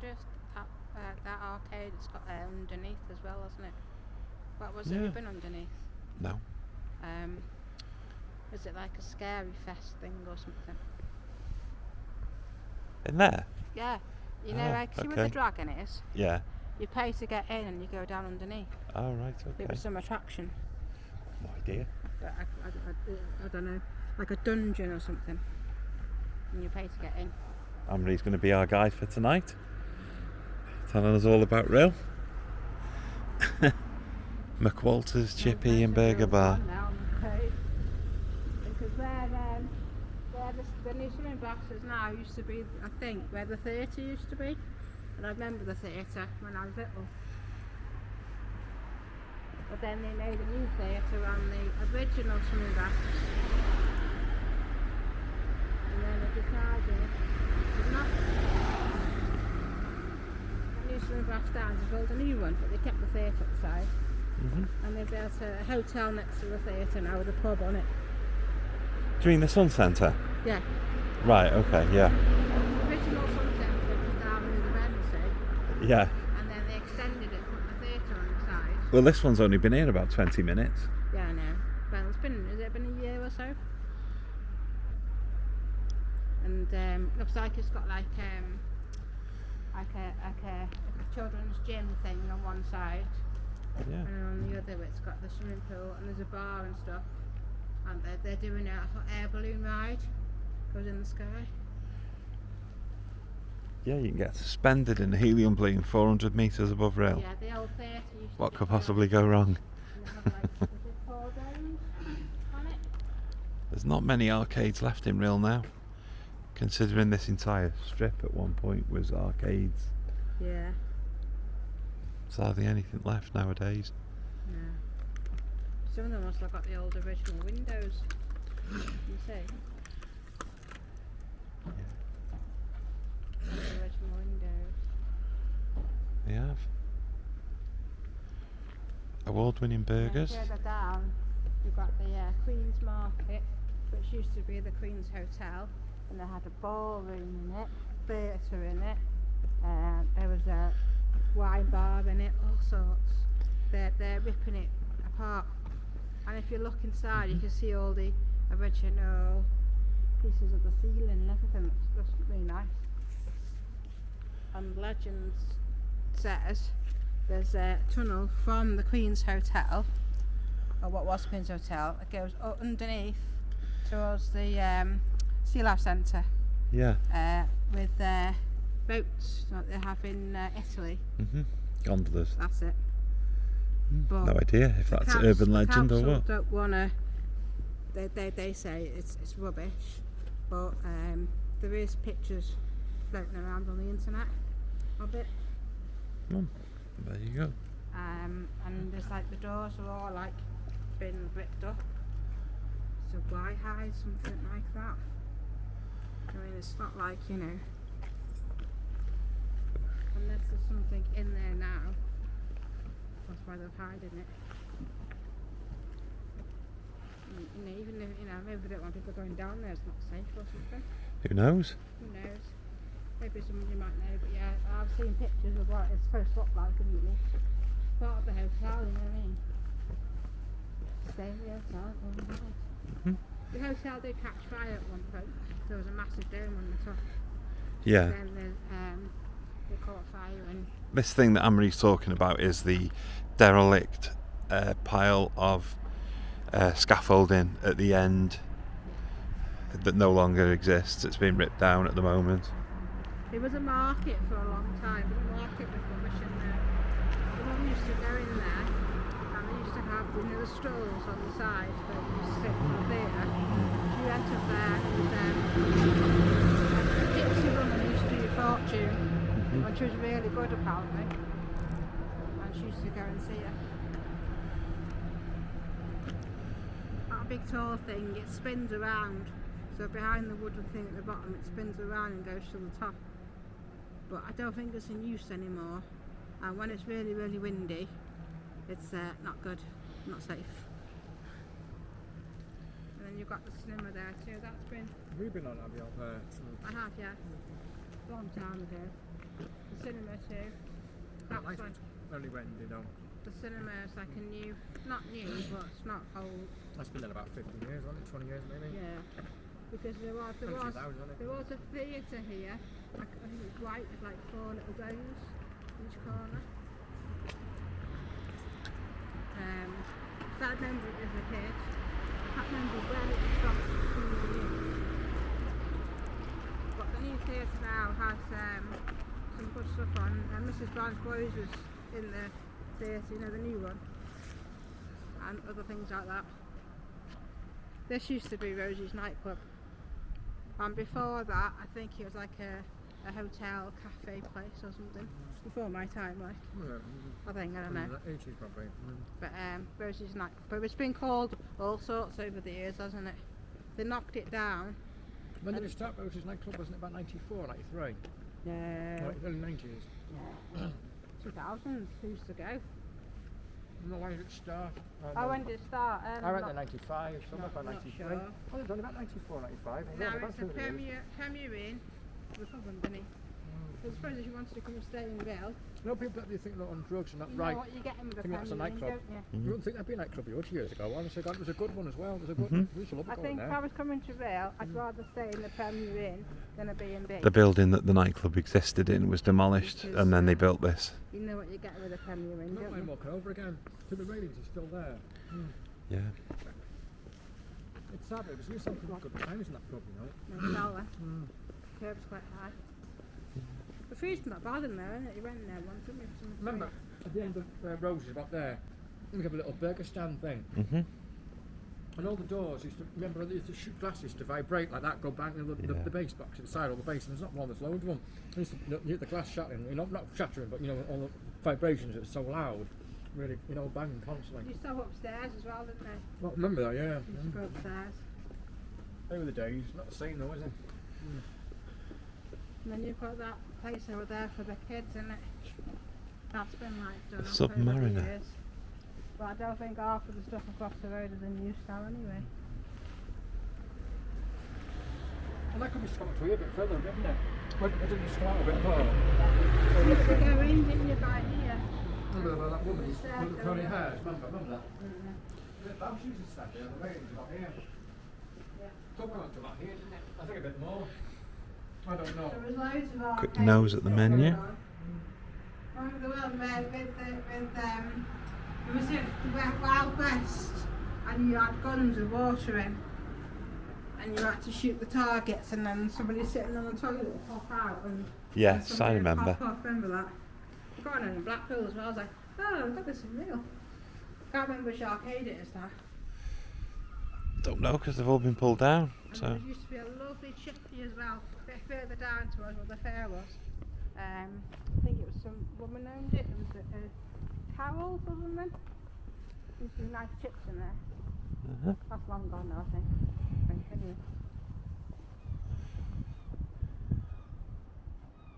wonder if that arcade has got underneath as well, hasn't it? What was it? Yeah. Have you been underneath? No. Is it like a scary fest thing or something? In there? Yeah. You know, like, see where the okay. dragon is? Yeah. You pay to get in and you go down underneath. Oh, right, okay. It was some attraction. No idea. But I don't know. Like a dungeon or something. And you pay to get in. Amri's going to be our guide for tonight. Telling us all about Rhyl. McWalter's Chippy and Burger Bar. Because where the new swimming baths is now used to be, I think, where the theatre used to be. And I remember the theatre when I was little. But then they made a new theatre on the original swimming baths. And then they decided to knock the new swimming baths down to build a new one, but they kept the theatre at the side. And they've built a hotel next to the theatre now with a pub on it. Do you mean the Sun Centre? Yeah. Right, okay, yeah. The original Sun Centre was down in the Wednesday. Yeah. And then they extended it, put the theatre on the side. Well, this one's only been here about 20 minutes. Yeah, I know. Well, has it been a year or so? And looks like it's got like a children's gym thing on one side. Yeah. And on the other it's got the swimming pool and there's a bar and stuff. And they're doing a hot air balloon ride. Goes in the sky. Yeah, you can get suspended in a helium balloon 400 metres above Rhyl. Yeah, the old theatre used to What be could there. possibly go wrong? And they had like, was it 4 domes on it? There's not many arcades left in Rhyl now, considering this entire strip at one point was arcades. Yeah. There's hardly anything left nowadays. No. Some of them must have got the old original windows. You see? The original windows. They have. Award-winning burgers. And further down, you've got the Queen's Market, which used to be the Queen's Hotel, and they had a ballroom in it, theatre in it, there was a wine bar in it, all sorts. They're ripping it apart, and if you look inside, you can see all the original pieces of the ceiling and everything. That's really nice. And legend says there's a tunnel from the Queen's Hotel, or what was Queen's Hotel, it goes underneath towards the Sea Life Centre. Yeah. With boats like they have in Italy. Gondolas. That's it. But No idea if that's urban legend or what. Don't wanna. They say it's rubbish, but there is pictures floating around on the internet of it. There you go. And there's like the doors are all like been ripped up. So why hide something like that? I mean, it's not like, you know, unless there's something in there now. That's why they're hiding it. And, you know, even if, you know, maybe they don't want people going down there, it's not safe or something. Who knows? Who knows? Maybe somebody might know, but yeah, I've seen pictures of what it's supposed to look like, and it's part of the hotel, you know what I mean? Stay in the hotel overnight. The hotel did catch fire at one point. There was a massive dome on the top. Yeah. And then they caught fire and This thing that Amory's talking about is the derelict pile of scaffolding at the end that no longer exists. It's been ripped down at the moment. it was a market for a long time, but the market was rubbish in there. The mum used to go in there and they used to have, you know, the stalls on the side where you used to sit for the theatre. She went up there and a gypsy woman used to do your fortune, and she was really good apparently. And she used to go and see her. That big tall thing, it spins around. So behind the wooden thing at the bottom, it spins around and goes to the top. But I don't think it's in use anymore. And when it's really, really windy, it's not good, not safe. And then you've got the cinema there too. That's been. Have you been on Abbey out there? I have, yeah. A long time ago. There's cinema too. That That's license like, only went, you know. the cinema is like a new, not new, but it's not old. That's been there about 15 years, wasn't it? 20 years maybe? Yeah. Because there was a theatre here. Like, I think it's white with like 4 little domes each corner. I remember it as a kid. I can't remember where it stopped between the years. But the new theatre now has some good stuff on. And Mrs. Brown's Boys was in the theatre, you know, the new one. And other things like that. This used to be Rosie's nightclub. And before that, I think it was like a hotel, cafe place or something. Before my time, like. Yeah. I think, I don't know. That age probably. But Rosie's nightclub. But it's been called all sorts over the years, hasn't it? They knocked it down. When did it start? Rosie's nightclub, wasn't it about 94, 93? Yeah. Like early 90s. 2000s used to go. No, why did it start? Oh, when did it start? I went there 95, so about not 93. sure. Oh, it was only about 94, 95. Now it's a Premier Inn. The problem, didn't I suppose if you wanted to come and stay in Rhyl, You know, people that you think they're on drugs and that, you right? know what you're getting with a I think that's a Premier Inn, nightclub. don't you? You wouldn't think that'd be a nightclub years ago. Honestly, God, it was a good one as well. It was a good one. We used to love it I going think if there. I was coming to Rhyl, I'd rather stay in the Premier Inn than a B&B. The building that the nightclub existed in was demolished, Which is, and then they built this. You know what you're getting with a Premier Inn, Not don't mind you? walking over again. To the railings is still there. Yeah. It's sad, because we used to have good times in that pub, you know. No dollar. Curb's quite high. The food's not bad in there, isn't it? You went in there once, didn't you? for some Remember, food? at the end of Roses, up there, we have a little burger stand thing. And all the doors used to, remember, they used to shoot glasses to vibrate like that, go bang in the bass box inside all the bass, and there's not one, there's loads of them. They used to you hear the glass shattering, you know, not shattering, but you know, all the vibrations, it was so loud, really, you know, banging constantly. You used to have upstairs as well, didn't they? Well, remember that, yeah. You used to go upstairs. They were the days, not the same though, is it? And then you've got that place over there for the kids, isn't it? That's been like done up Submariner. over the years. But I don't think half of the stuff across the road is in use now anyway. And that could be come up to here a bit further, didn't it? Well, it didn't just come out a bit more. You used to go in, didn't you, by here? Remember that woman with Staircase. the curly hairs? Remember that? Yeah. That was used to stand there, the railings about here. Yeah. Took on to about here, didn't it? I think a bit more. I don't know. There was loads of Quick arcades nose at the going menu. on. Remember the one where was it the Wild West, and you had guns with water in, and you had to shoot the targets, and then somebody sitting on the toilet would pop out, and Yes, somebody I would remember. pop off. Remember that? I got one in Blackpool as well. I was like, oh, I've got this in Rhyl. Can't remember which arcade it is now. Don't know because they've all been pulled down. And So there used to be a lovely chippy as well, a bit further down towards where the fair was. I think it was some woman owned it. It was a Carol or something. There used to be nice chips in there. That's long gone now, I think. Anyway.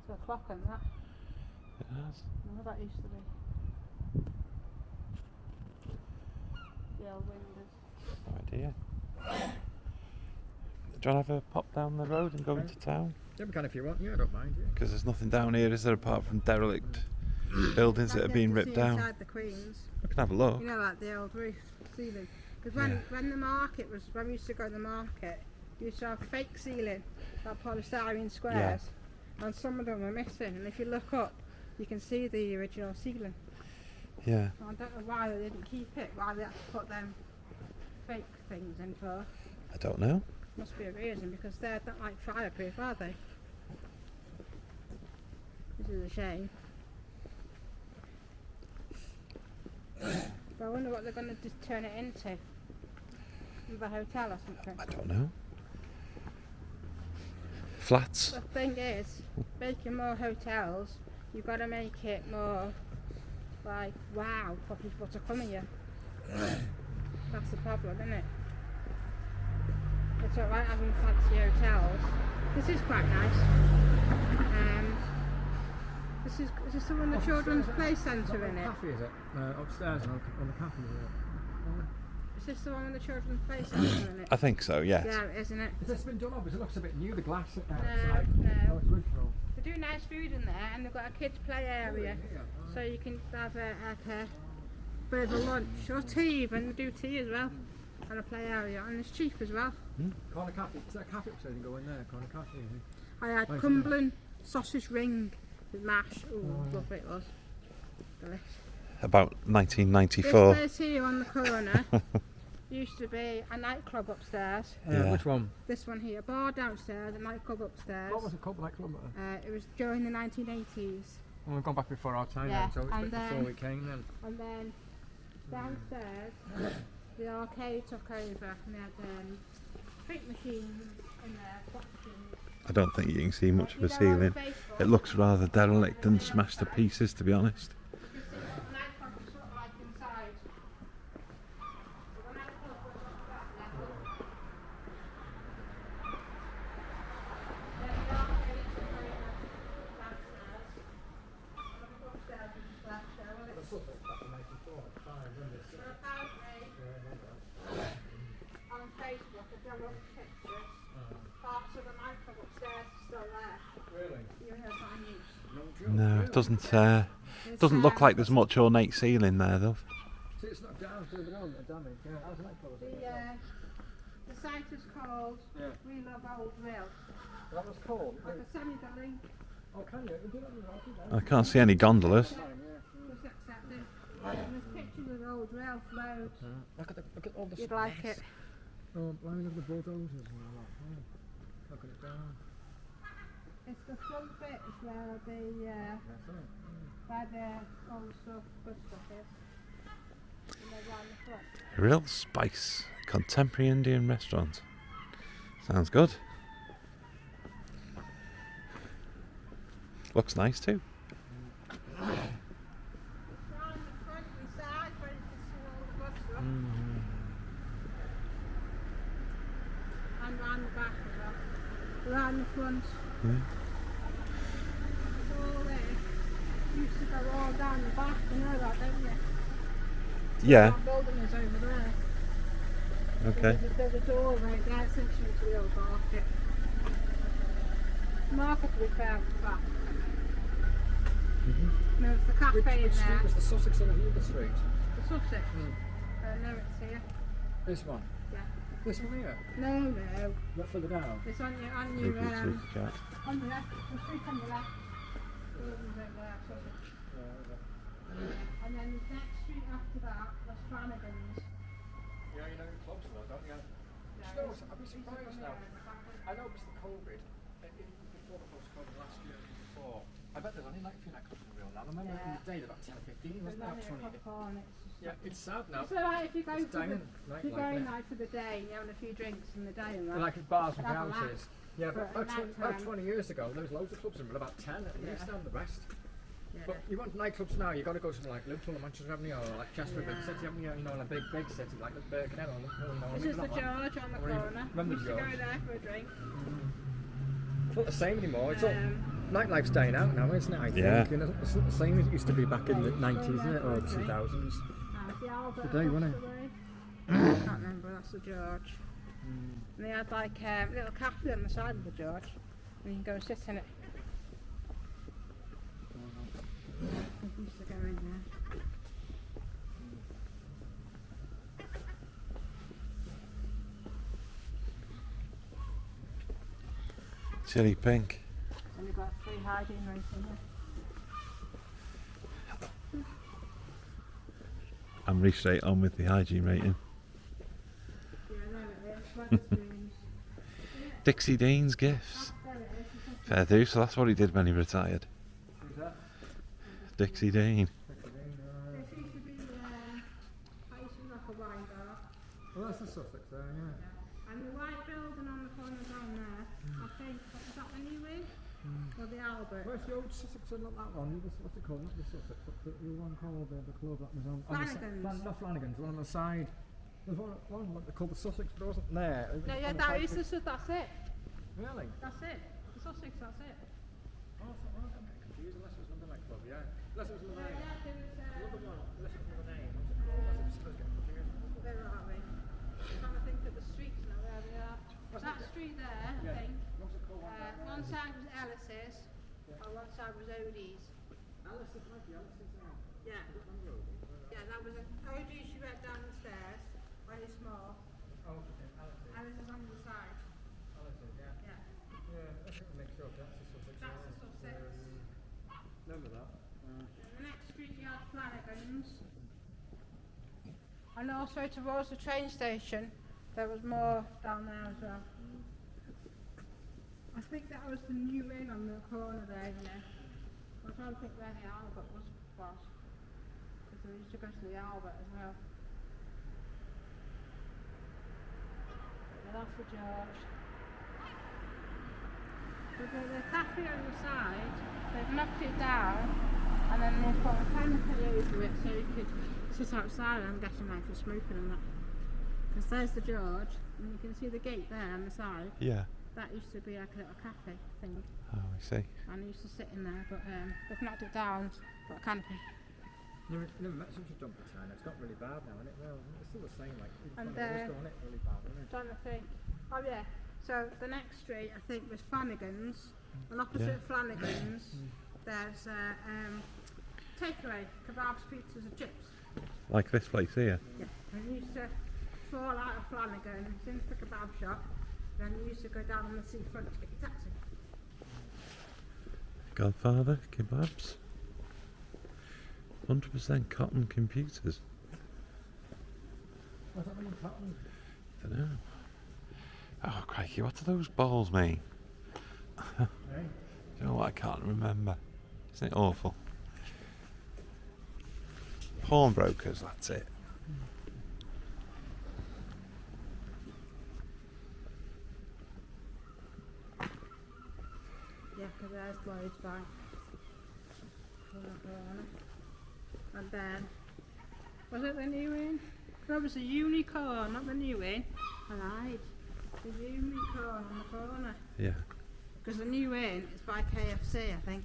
2 o'clock and that. it has. No, that used to be. The old windows. No idea. Do you want to have a pop down the road and go into town? Yeah, we can if you want. Yeah, I don't mind. Yeah. Because there's nothing down here, is there, apart from derelict buildings that Like are you being have to ripped see down? Inside the Queen's. We can have a look. You know, like the old roof ceiling. Because when the market was, when we used to go to the market, you used to have fake ceiling, like polystyrene squares, and some of them were missing. And if you look up, you can see the original ceiling. Yeah. And I don't know why they didn't keep it, why they had to put them fake things in for. I don't know. Must be a reason, because they're not like fireproof, are they? This is a shame. But I wonder what they're going to just turn it into. The hotel or something. I don't know. Flats. The thing is, making more hotels, you've got to make it more like wow for people to come here. That's the problem, isn't it? It's alright having fancy hotels. This is quite nice. Is this the one with the children's play centre in it? Cafe, is it? Upstairs on the cafe. Is this the one with the children's play centre in it? I think so, yes. Yeah, it is, isn't it? Has this been done up? It looks a bit new, the glass outside. No. Oh, it's original. The They do nice food in there, and they've got a kids' play area, so you can have a bit of a lunch or tea even. They do tea as well, and a play area, and it's cheap as well. Corner cafe. Is that a cafe upstairs? You can go in there. Corner cafe. I had Nice, Cumberland sausage ring with mash. Ooh, lovely it was. Delicious. About This 1994. place here on the corner used to be a nightclub upstairs. Yeah. Which one? This one here, a bar downstairs, a nightclub upstairs. What was it called? Nightclub? It was during the 1980s. Well, we've gone back before our time Yeah, then, so it's and before then- we came then. And then downstairs, the arcade took over, and they had drink machines in there, slot machines. I don't think you can see much of You a go on ceiling. Facebook, It looks rather derelict and smashed to pieces, to be honest. you can see what the nightclub was sort of like inside. So the nightclub was at that level. Then the arcade took over downstairs. And the upstairs was just left there, well, it's- So apparently, on Facebook, I've done up pictures. Parts of the nightclub upstairs are still there. Really? You heard that on news. No joke. No, really? it doesn't look like there's much ornate ceiling there, though. See, it's not down further on, damage. Yeah, how's the nightclub? The site is called Yeah. We Love Old Rhyl. That was cold. I can send you the link. Oh, can you? You do it on the right, I can't see any gondolas. Just accept it. And there's pictures of Old Rhyl, loads. Look at all the You'd like it. Oh, line of the bulldozers and all that. Oh, look at it down. It's the front bit is where the That's it. where the old stuff, good stuff is. And then round the front. Real spice. Contemporary Indian restaurant. Sounds good. Looks nice too. Round the front side where you can see all the good stuff. And round the back as well. Round the front. Yeah. It's all there. Used to go all down the back, you know that, don't you? Yeah. That building is over there. Okay. There's a door right there, it's into the old market. Market to be fair at the back. There's the cafe Which in street there. was the Sussex or the Uber Street? The Sussex. No, it's here. This one? Yeah. This one here? No. Not further down? It's on your, Maybe it's with the cat. on the left, the street on the left. Buildings over there, Sussex. And then the next street after that was Flanagan's. Yeah, you know who clubs are, don't you? Yeah, You know, it's- I'd be it's surprised on now. there in the back of- I know it was the COVID, before the post-COVID last year, before. I bet there's only like a few nightclubs in the real now. I remember in the day there were about 10 or 15, There's wasn't there? only a 20. couple on it. It's just Yeah, it's sad now. It's alright if you go It's for the, dying, if you're going out for the day and you're having a few drinks in the day and that. Like at bars and Have a laugh. houses. Yeah, but But at about night 20 years ago, there was loads of clubs in, but about 10 at least down the west. Yeah. But you want nightclubs now, you've got to go somewhere like Liverpool or Manchester, haven't you? Or like Chester, a big Yeah. city, haven't you? You know, in a big city like Birkenhead or Liverpool, you know. This is the George on the Or even- corner. remember Used to go George? there for a drink. It's not the same anymore. It's all, nightlife's dying out now, isn't it? I think. Yeah. You know, it's not the same as it used to be back in the 90s, isn't it? Or 2000s. The Albert Today, wasn't across the way. I can't remember, that's the George. And they had like a little cafe on the side of the George. And you can go and sit in it. We used to go in there. Chili pink. And you've got free hygiene rates in there. I'm really straight on with the hygiene rating. Yeah, there it is. Wetherspoons. Dixie Dean's gifts. There it is. Fair do, so that's what he did when he retired. Who's that? Dixie Dean. This used to be used to be like a wine bar. Well, that's the Sussex there, yeah. And the white building on the corner down there, I think, is that the new wing? Or the Albert? Where's the old Sussex one? Not that one. What's it called? Not the Sussex, but the one called the club that was on the Flanagan's. not Flanagan's, the one on the side. There's one like they called the Sussex, but it wasn't there. It was No, on yeah, the that side is to- that's it. Really? That's it. The Sussex, that's it. Oh, I thought, I'm getting confused unless it was another nightclub, yeah. Unless it was another name. Yeah, there was, Another one, unless it was another name. What's it called? I was getting confused. where are we? I'm trying to think of the streets now, where we are. That street there, I think. What's it called? One side was Ellis's, side was Odie's. Alice is like Alice is there. Yeah. Yeah, that was Odie's. You went down the stairs, very small. Oh, okay. Alice is on the side. Alice is, yeah. Yeah. Yeah, I should make sure that's the Sussex. That's the Sussex. Remember that? The next street you had Flanagan's. And also towards the train station, there was more down there as well. I think that was the new inn on the corner there, you know. I don't think where the Albert was. Because we used to go to the Albert as well. Yeah, that's the George. But the cafe on the side, they've knocked it down and then they've got a canopy over it so you could sit outside, I'm guessing like for smoking and that. Because there's the George and you can see the gate there on the side. Yeah. That used to be like a little cafe thing. Oh, I see. And I used to sit in there, but they've knocked it down, got a canopy. Never met such a dumper town. It's got really bad now, isn't it? Well, it's still the same, like, And, it's going it really bad, isn't it? Trying to think. Oh yeah. So the next street I think was Flanagan's. And opposite Flanagan's there's takeaway, kebabs, pizzas and chips. Like this place here. Yeah. And you used to fall out of Flanagan's into the kebab shop. Then you used to go down on the seafront to get your taxi. Godfather kebabs. 100% cotton computers. What's that mean, cotton? Don't know. Oh crikey, what do those balls mean? Eh? You know what? I can't remember. Isn't it awful? Pawnbrokers, that's it. Yeah, because there's Lloyd's Bank. And then, was it the new inn? No, it was the unicorn, not the new inn. I lied. The unicorn on the corner. Yeah. Because the new inn is by KFC, I think.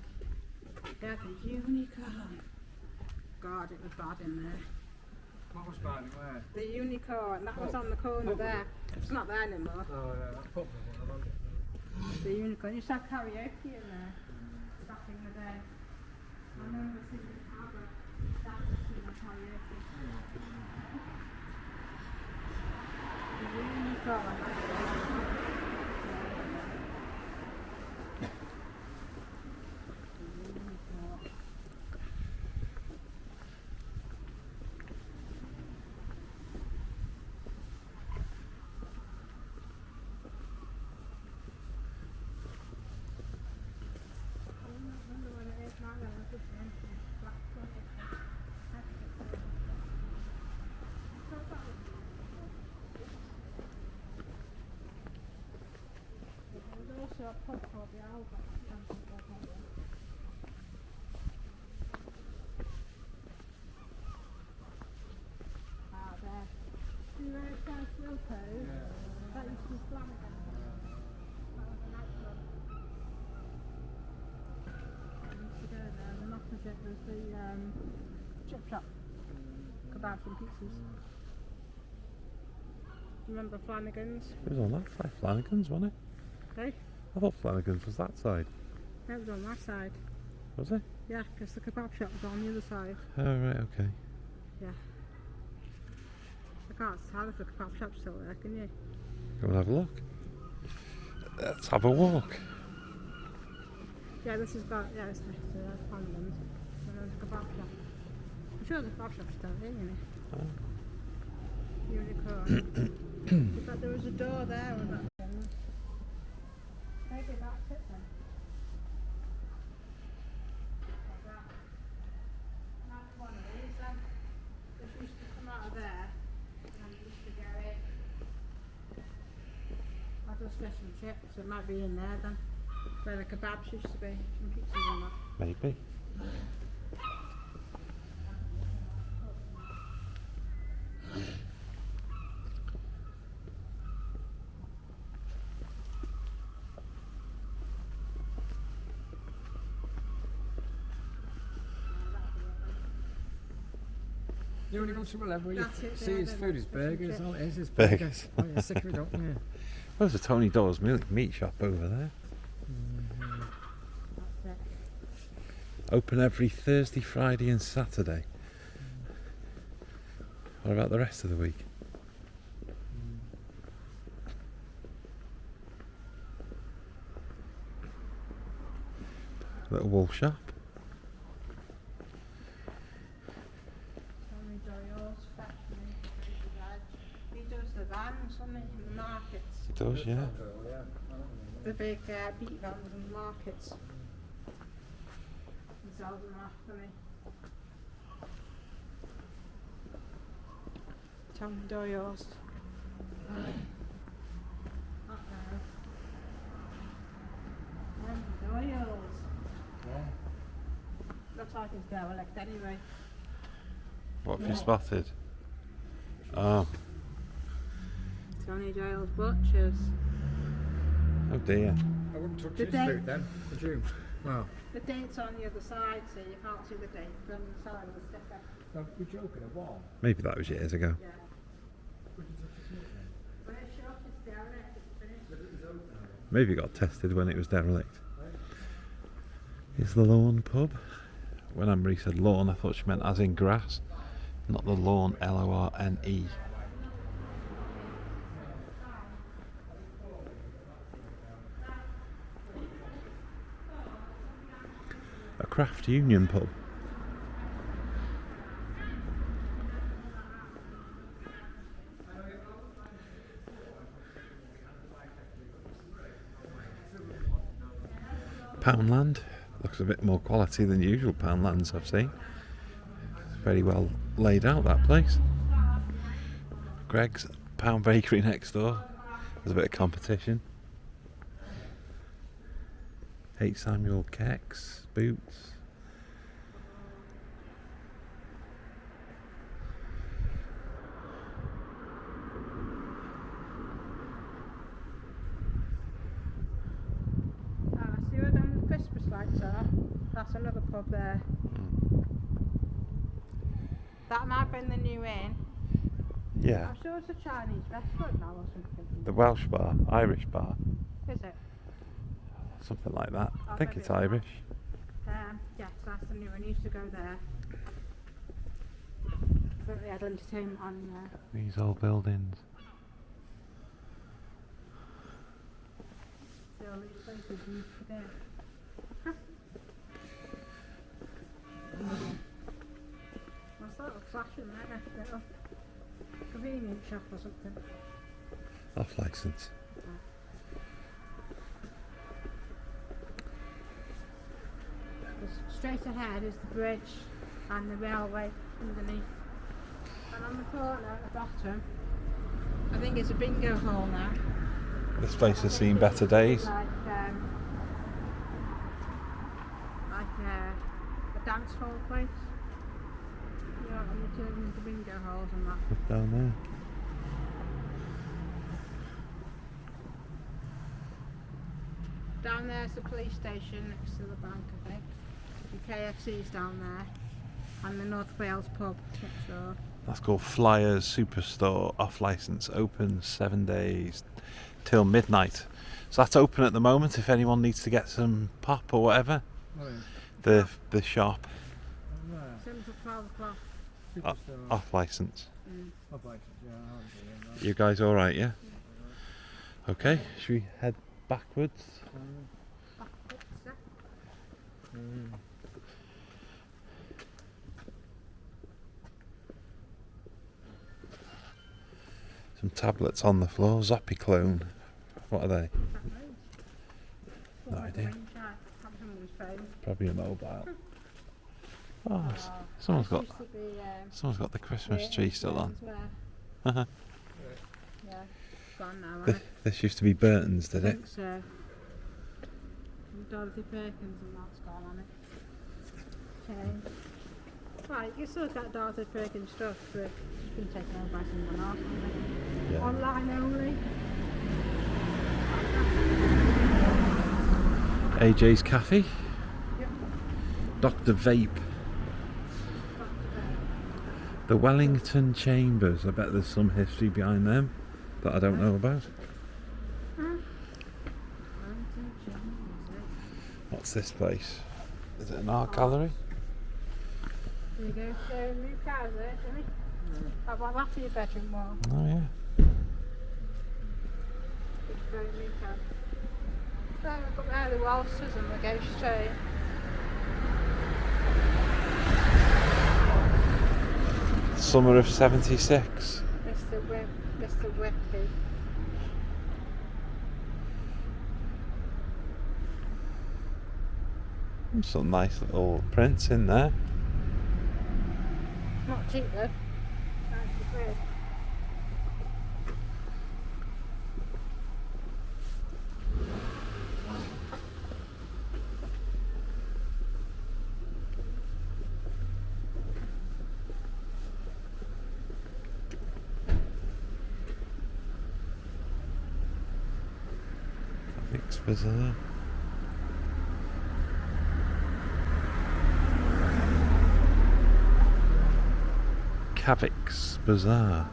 Yeah, the unicorn. God, it was bad in there. What was bad in where? The unicorn, that was on the corner there. It's not there anymore. Oh, yeah, that pub was one, The unicorn. You used to have karaoke in there back in the day. I remember singing Abba. That was singing karaoke. The unicorn. Also a pub called the Albert. Ah, there. See where it says Wilco's? That used to be Flanagan's. That was a nightclub. I used to go there, and then opposite was the chip shop. Kebabs and pizzas. Remember Flanagan's? It was on that side. Flanagan's, wasn't it? Hey? I thought Flanagan's was that side. No, it was on that side. Was it? Yeah, because the kebab shop was on the other side. Oh, right, okay. Yeah. I can't tell if the kebab shop's still there, can you? Go and have a look. Let's have a walk. Yeah, this is got, yeah, it's Flanagan's. And there's a kebab shop. I'm sure the kebab shop's still there, you know. Oh. Unicorn. In fact, there was a door there on that thing. Maybe that's it then. Like that. That's one of these then. This used to come out of there and it used to go in. That was fish and chips, so it might be in there then. Where the kebabs used to be, and pizzas and that. Maybe. You only go to a level where you That's it, see there, his then food, his that's fish and burgers, chips. all it is his Burgers. burgers. Oh, you're sick of it, don't you? There's a Tony Dawes meat shop over there. That's it. Open every Thursday, Friday and Saturday. What about the rest of the week? Little wool shop. Tommy Doyle's factory. He does the vans on the markets. It does, yeah. The big beat vans in the markets. He sells them off for me. Tommy Doyle's. Tommy Doyle's. Looks like it's derelict anyway. What have you spotted? Oh, Tommy Doyle's Butchers. oh dear. I wouldn't touch The his day- food then, would you? Well, The date's on the other side, so you can't see the date from the side of the sticker. no, you're joking, a wall. Maybe that was years ago. Yeah. When it's shut, it's derelict, it's finished. Maybe it got tested when it was derelict. Here's the Lawn pub. When Anne-Marie said lawn, I thought she meant as in grass, not the lawn, Lorne. A craft union pub. Poundland. Looks a bit more quality than usual Poundlands I've seen. It's very well laid out, that place. Greg's Pound Bakery next door. There's a bit of competition. 8 Samuel Kecks, Boots. See where them Christmas lights are? That's another pub there. That might be the new inn. Yeah, I'm sure it's a Chinese restaurant now or something. the Welsh bar, Irish bar, Is it? something like that. I Oh, think maybe it's it's not. Irish. Yes, that's the new one. I used to go there. But they had entertainment on there. These old buildings. So all these places used to there. What's that? A fashion there? Little convenience shop or something. Off licence. Straight ahead is the bridge and the railway underneath. And on the corner at the bottom, I think it's a bingo hall now. This place has seen better days. Like a dance hall place. You know, and you turn into bingo halls and that. Look down there. Down there's the police station next to the bank, I think. The KFC's down there. And the North Wales pub next door. That's called Flyers Superstore, off licence, open 7 days till midnight. So that's open at the moment if anyone needs to get some pop or whatever. Oh, yeah. The shop, 7 to 12 o'clock. Superstore. off licence. I'd like it, yeah, I'll do that. You guys all right? Yeah. Okay. Should we head backwards? Some tablets on the floor. Zopiclone. What are they? No idea. Probably a mobile. Oh, someone's got the Christmas tree still on. Yeah, gone now, This, this used to be Burton's, did it? So, Dorothy Perkins and that's gone on it. Changed. Right, you still got Dorothy Perkins stuff, but it's been taken over by someone else. Yeah. Online only. AJ's Cafe. Yep. Dr. Vape. The Wellington Chambers. I bet there's some history behind them that I don't know about. What's this place? Is it an art gallery? There you go. So new cars there, Jimmy. How about that for your bedroom wall? Oh yeah. It's very new car. So we've got there the waltzers and the ghost train. Summer of '76. Mr. Whippy. Some nice little prints in there. Not cheap though. £90. Mixed Bazaar. Cavick's Bazaar.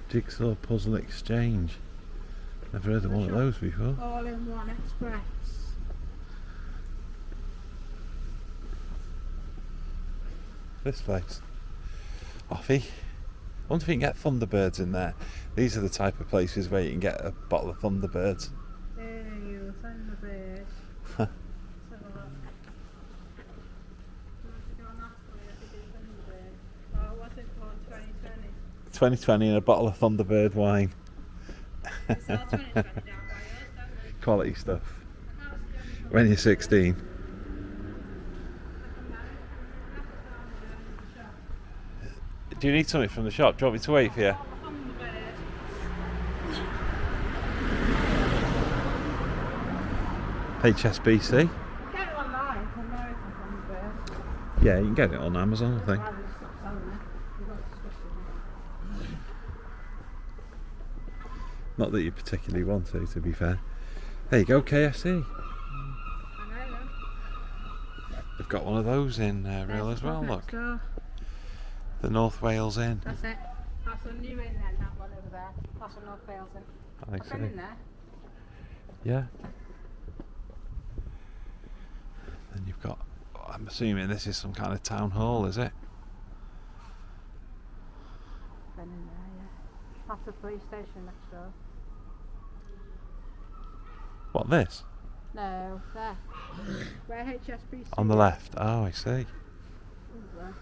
Jigsaw Puzzle Exchange. Never heard of one of those before. All in one express. This place. Offie. I wonder if you can get Thunderbirds in there. These are the type of places where you can get a bottle of Thunderbirds. There you go, Thunderbird. Let's have a look. Do you want to go on that way if you do Thunderbird? Oh, what's it called? 2020. 2020 and a bottle of Thunderbird wine. It's all 2020 down by us, don't we? Quality stuff. How's it going? When you're 16. Do you need something from the shop? Do you want me to wait for you? HSBC? Get it online for American Thunderbird. Yeah, you can get it on Amazon, I think. Rather than stop selling it. You've got disgusting it. Not that you particularly want to be fair. There you go, KFC. I know them. They've got one of those in Rhyl as well, look. The North Wales Inn. That's it. That's a new inn then, that one over there. That's a North Wales inn. I I've been in see. there. Yeah. Then you've got, I'm assuming this is some kind of town hall, is it? Been in there, yeah. That's the police station next door. What, this? No, there. Where HSBC On the is. left. Oh, I see. Over there.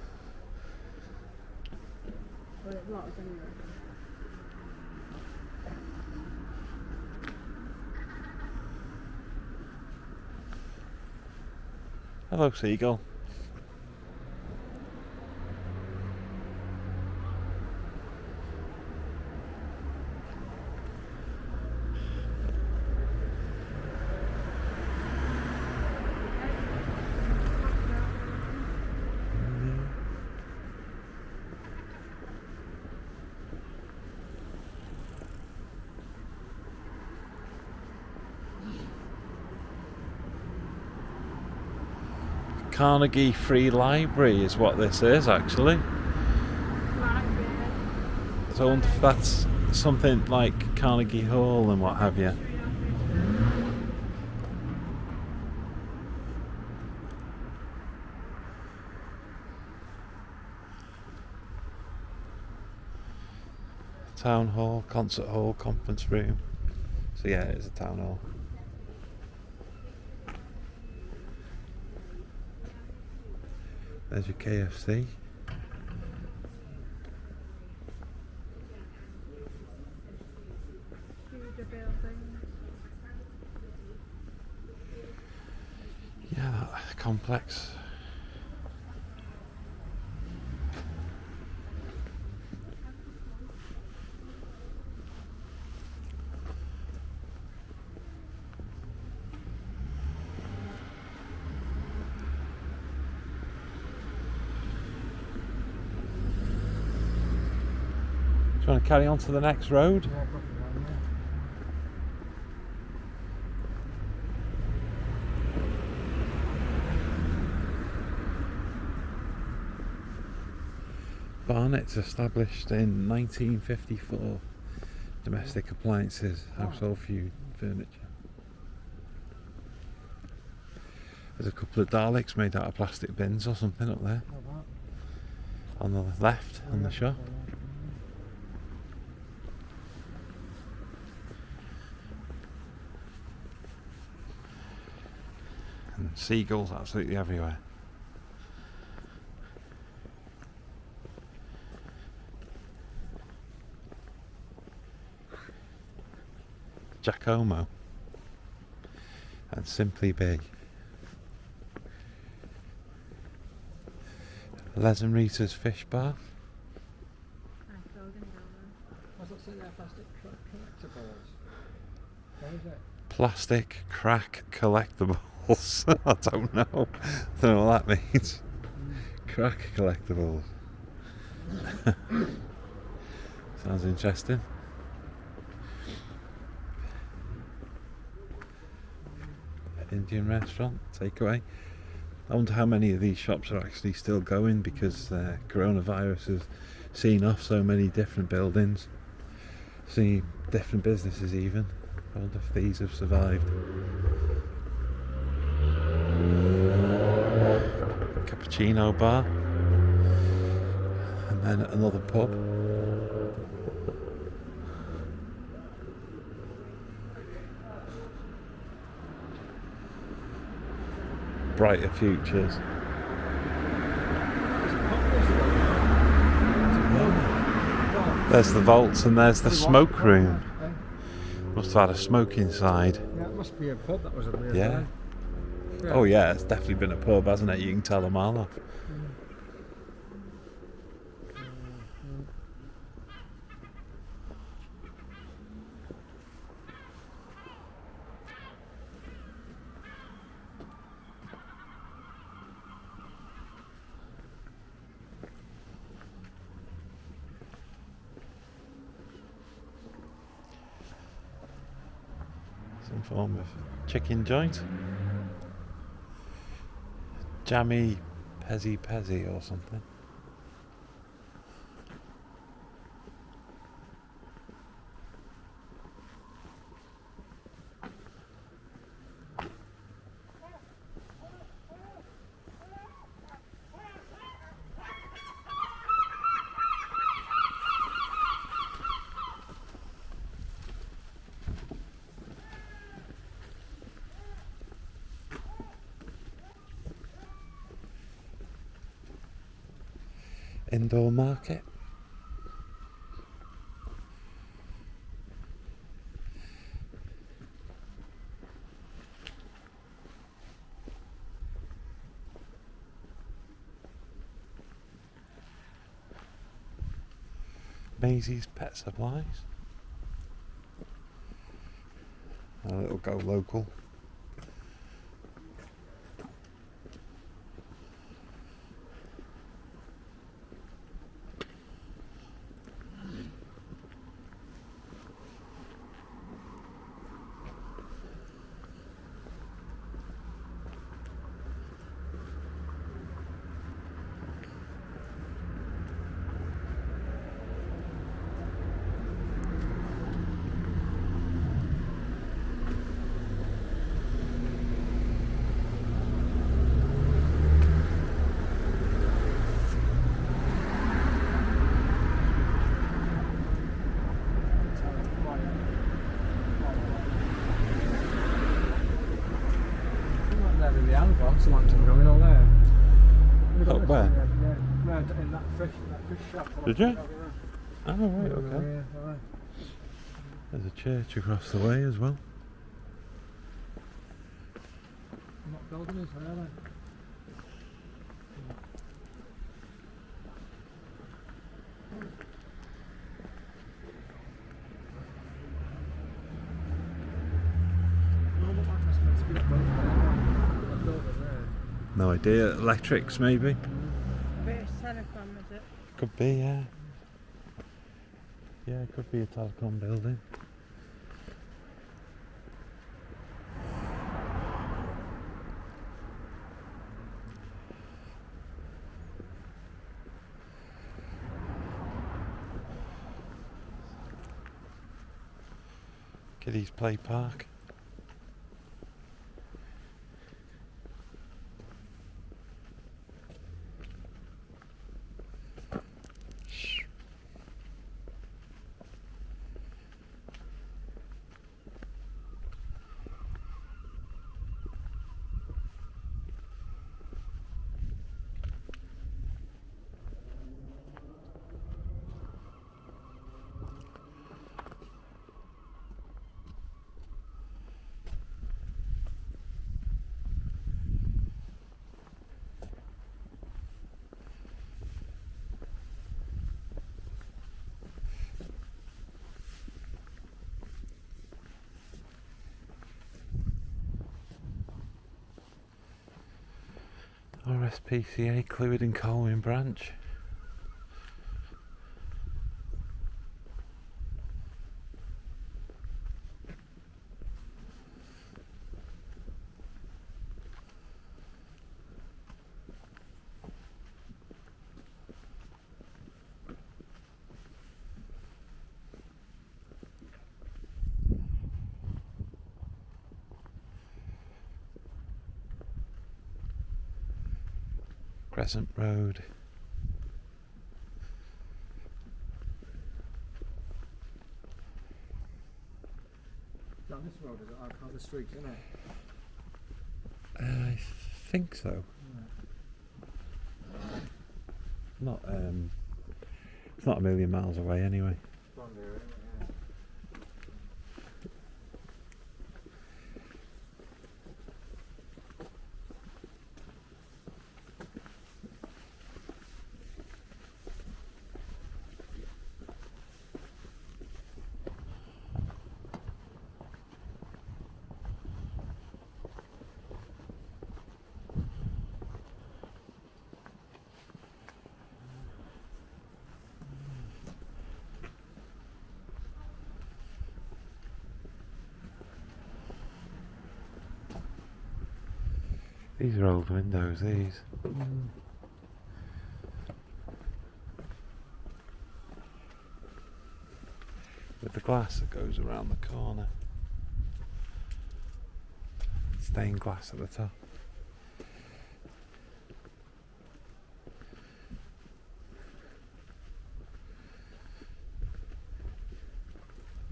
Well, it was anyway. Hello, Seagull. Carnegie Free Library is what this is actually. So I wonder if that's something like Carnegie Hall and what have you. Town hall, concert hall, conference room. So yeah, it is a town hall. There's your KFC. Yeah, that complex. Do you want to carry on to the next road? Barnett's established in 1954. Domestic appliances, household furniture. There's a couple of Daleks made out of plastic bins or something up there. On the left, on the shop. And seagulls absolutely everywhere. Giacomo and Simply Be. Les and Rita's Fish Bar. What's that say there? Plastic collectibles. What is it? Plastic crack collectibles. I don't know. I don't know what that means. Crack collectibles. Sounds interesting. Indian restaurant, takeaway. I wonder how many of these shops are actually still going, because coronavirus has seen off so many different buildings, seen different businesses even. I wonder if these have survived. Cappuccino bar, and then another pub. Brighter futures. There's the vaults and there's the smoke room. Must have had a smoke inside. Yeah, it must be a pub. That was a weird Yeah. line. Yeah. Oh yeah, it's definitely been a pub, hasn't it? You can tell a mile off. Some form of chicken joint. Jammy Pezzy or something. Indoor market. Maisie's Pet Supplies. A little go local. Oh, where? In that fish shop. Did you? Oh, right, okay. There's a church across the way as well. Not building is there, are they? No idea. Electrics, maybe? Bit of telecom, is it? Could be, yeah. Yeah, it could be a telecom building. Kiddies play park. RSPCA Clwyd and Colwyn branch. Crescent Road. Down this road, is it? Out the street, isn't it? I think so. Not it's not a million miles away anyway. Down there, isn't it? These are old windows, these. With the glass that goes around the corner. Stained glass at the top.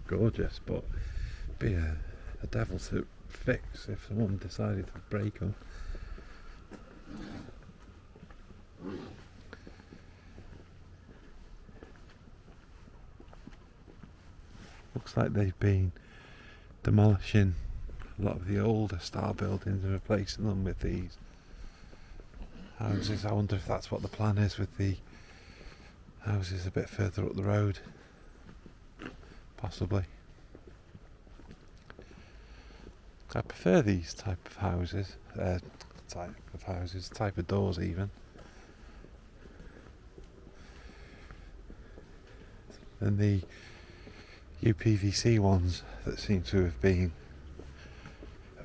Gorgeous, but be a devil to fix if someone decided to break them. Looks like they've been demolishing a lot of the older style buildings and replacing them with these houses. I wonder if that's what the plan is with the houses a bit further up the road. Possibly. I prefer these type of houses, type of doors even, than the UPVC ones that seem to have been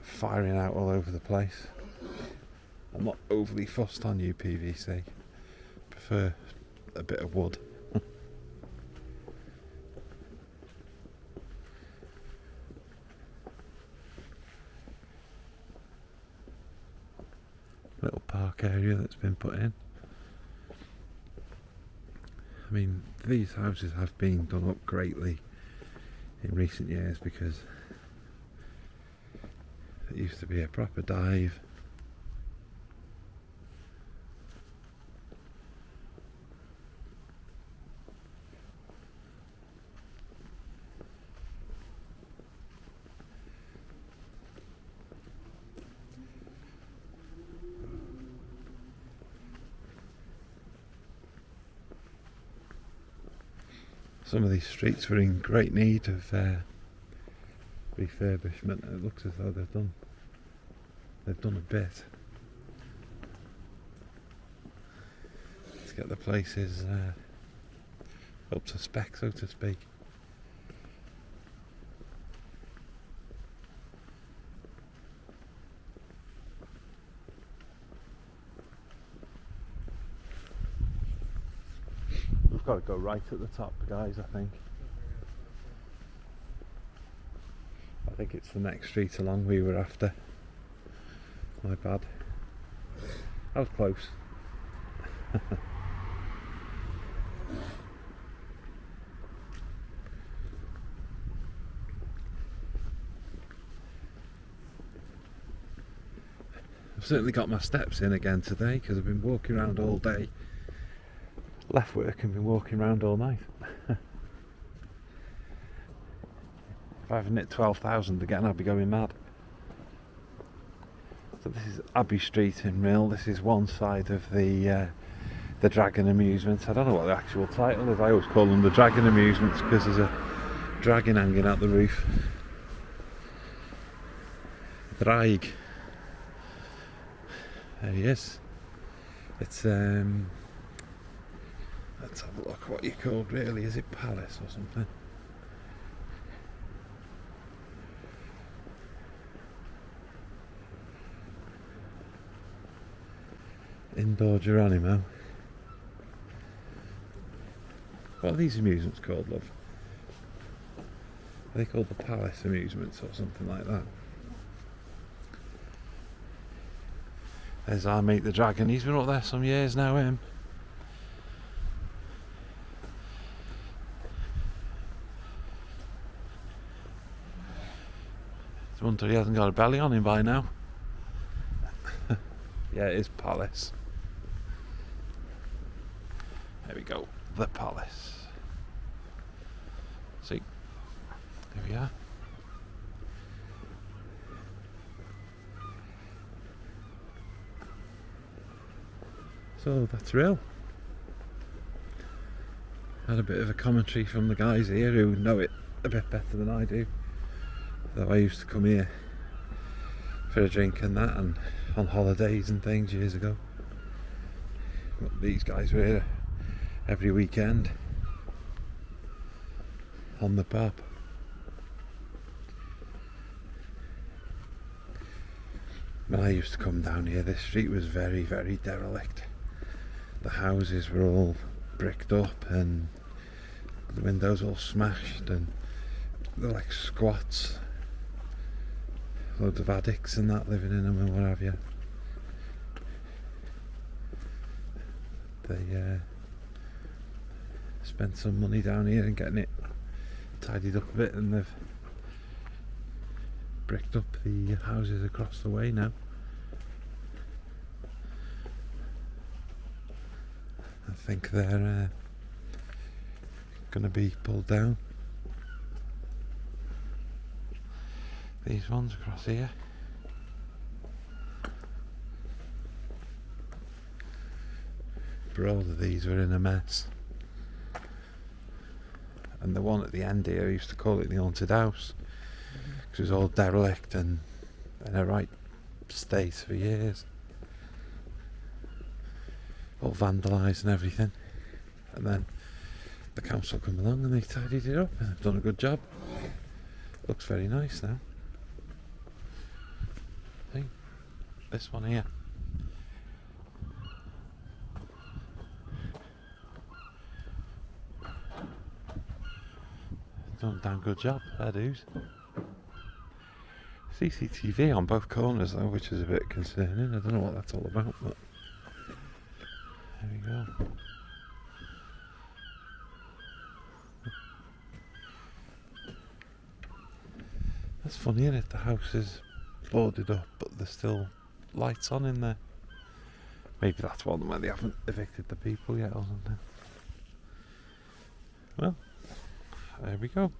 firing out all over the place. I'm not overly fussed on UPVC, prefer a bit of wood. Little park area that's been put in. I mean, these houses have been done up greatly in recent years because it used to be a proper dive. Some of these streets were in great need of refurbishment, and it looks as though they've done a bit to get the places up to spec, so to speak. We've got to go right at the top, guys, I think. think it's the next street along we were after. My bad. I was close. I've certainly got my steps in again today because I've been walking around all day. Left work and been walking around all night. If I haven't hit 12,000 again, I'll be going mad. So this is Abbey Street in Rhyl. This is one side of the Dragon Amusements. I don't know what the actual title is. I always call them the Dragon Amusements because there's a dragon hanging out the roof. Rhyl. There he is. It's let's have a look what you're called really. Is it Palace or something? Indoor Geronimo. What are these amusements called, love? Are they called the Palace Amusements or something like that? There's our mate the dragon. He's been up there some years now, him. It's a wonder he hasn't got a belly on him by now. Yeah, it is Palace. There we go, the Palace. See, there we are. So that's Rhyl. Had a bit of a commentary from the guys here who know it a bit better than I do. Though I used to come here for a drink and that, and on holidays and things years ago. But these guys were here every weekend on the pub. When I used to come down here, this street was very, very derelict. The houses were all bricked up and the windows all smashed, and they're like squats. Loads of addicts and that living in them and what have you. They spent some money down here and getting it tidied up a bit, and they've bricked up the houses across the way now. I think they're going to be pulled down. These ones across here. But all of these were in a mess. And the one at the end here, I used to call it the haunted house, because it was all derelict and in a right state for years. All vandalised and everything. And then the council come along and they tidied it up and they've done a good job. Looks very nice now. See? This one here. Done a damn good job, fair dues. CCTV on both corners though, which is a bit concerning. I don't know what that's all about, but there we go. That's funny, isn't it? The house is boarded up, but there's still lights on in there. Maybe that's one where they haven't evicted the people yet or something. Well, there we go.